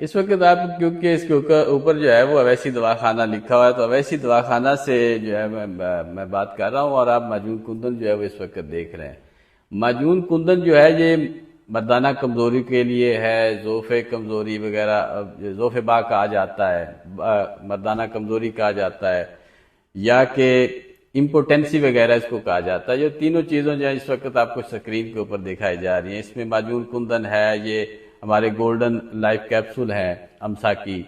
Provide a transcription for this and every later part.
اس وقت آپ کیونکہ اس کے اوپر جو ہے وہ اویسی دواخانہ لکھا ہوا ہے، تو اویسی دواخانہ سے جو ہے میں بات کر رہا ہوں، اور آپ معجون کندن جو ہے وہ اس وقت دیکھ رہے ہیں۔ معجون کندن جو ہے یہ مردانہ کمزوری کے لیے ہے، ضعف کمزوری وغیرہ، ضعف با کہا جاتا ہے، مردانہ کمزوری کہا جاتا ہے، یا کہ امپوٹنسی وغیرہ اس کو کہا جاتا ہے۔ یہ تینوں چیزوں جو ہے اس وقت آپ کو اسکرین کے اوپر دکھائی جا رہی ہیں۔ اس میں معجون کندن ہے، یہ ہمارے گولڈن لائف کیپسول ہیں امسا کی،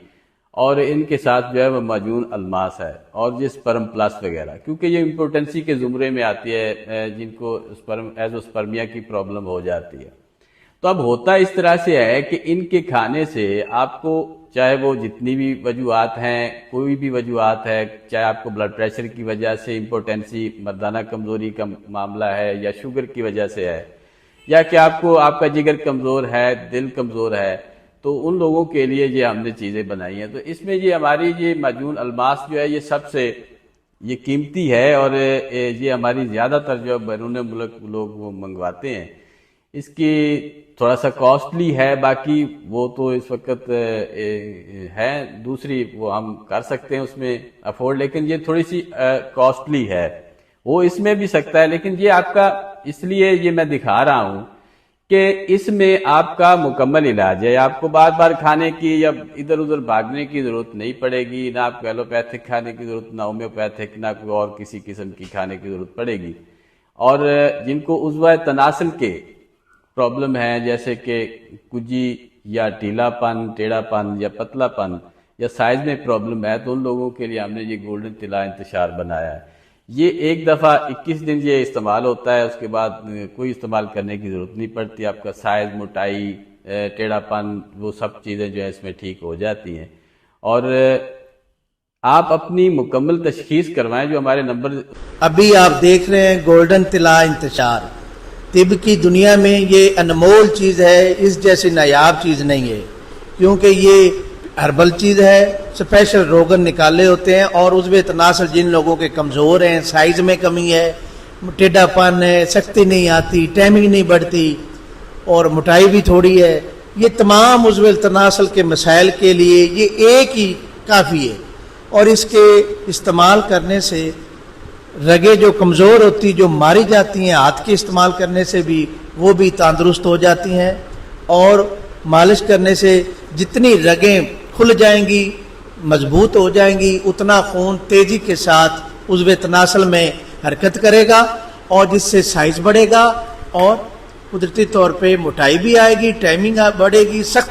اور ان کے ساتھ جو ہے وہ معجون الماس ہے، اور یہ سپرم پلس وغیرہ، کیونکہ یہ امپوٹنسی کے زمرے میں آتی ہے، جن کو ایزوسپرمیا کی پرابلم ہو جاتی ہے۔ تو اب ہوتا اس طرح سے ہے کہ ان کے کھانے سے آپ کو چاہے وہ جتنی بھی وجوہات ہیں، کوئی بھی وجوہات ہے، چاہے آپ کو بلڈ پریشر کی وجہ سے امپوٹنسی مردانہ کمزوری کا معاملہ ہے، یا شوگر کی وجہ سے ہے، یا کہ آپ کا جگر کمزور ہے، دل کمزور ہے، تو ان لوگوں کے لیے یہ ہم نے چیزیں بنائی ہیں۔ تو اس میں یہ ہماری یہ معجون الماس جو ہے یہ سب سے یہ قیمتی ہے، اور یہ ہماری زیادہ تر جو بیرون ملک لوگ وہ منگواتے ہیں۔ اس کی تھوڑا سا کاسٹلی ہے، باقی وہ تو اس وقت ہے دوسری، وہ ہم کر سکتے ہیں اس میں افورڈ، لیکن یہ تھوڑی سی کاسٹلی ہے، وہ اس میں بھی سکتا ہے، لیکن یہ آپ کا اس لیے یہ میں دکھا رہا ہوں کہ اس میں آپ کا مکمل علاج ہے۔ آپ کو بار بار کھانے کی یا ادھر ادھر بھاگنے کی ضرورت نہیں پڑے گی، نہ آپ کو ایلوپیتھک کھانے کی ضرورت، نہ ہومیوپیتھک، نہ کوئی اور کسی قسم کی کھانے کی ضرورت پڑے گی۔ اور جن کو عضو تناسل کے پرابلم ہے، جیسے کہ کجی یا ٹیلا پن، ٹیڑھا پن یا پتلا پن یا سائز میں پرابلم ہے، تو ان لوگوں کے لیے ہم نے یہ گولڈن طلا انتشار بنایا ہے۔ یہ ایک دفعہ 21 دن یہ استعمال ہوتا ہے، اس کے بعد کوئی استعمال کرنے کی ضرورت نہیں پڑتی۔ آپ کا سائز، موٹائی، ٹیڑھا پن، وہ سب چیزیں جو ہے اس میں ٹھیک ہو جاتی ہیں۔ اور آپ اپنی مکمل تشخیص کروائیں، جو ہمارے نمبر ابھی آپ دیکھ رہے ہیں گولڈن طلا انتشار۔ طب کی دنیا میں یہ انمول چیز ہے، اس جیسی نایاب چیز نہیں ہے، کیونکہ یہ ہربل چیز ہے، اسپیشل روغن نکالے ہوتے ہیں، اور عضو تناسل جن لوگوں کے کمزور ہیں، سائز میں کمی ہے، ٹیڑھا پن ہے، سختی نہیں آتی، ٹائمنگ نہیں بڑھتی، اور موٹائی بھی تھوڑی ہے، یہ تمام عضو تناسل کے مسائل کے لیے یہ ایک ہی کافی ہے۔ اور اس کے استعمال کرنے سے رگیں جو کمزور ہوتی، جو ماری جاتی ہیں ہاتھ کے استعمال کرنے سے بھی، وہ بھی تندرست ہو جاتی ہیں، اور مالش کرنے سے جتنی رگیں کھل جائیں گی، مضبوط ہو جائیں گی، اتنا خون تیزی کے ساتھ عضو تناسل میں حرکت کرے گا، اور جس سے سائز بڑھے گا، اور قدرتی طور پہ موٹائی بھی آئے گی، ٹائمنگ بڑھے گی، سخت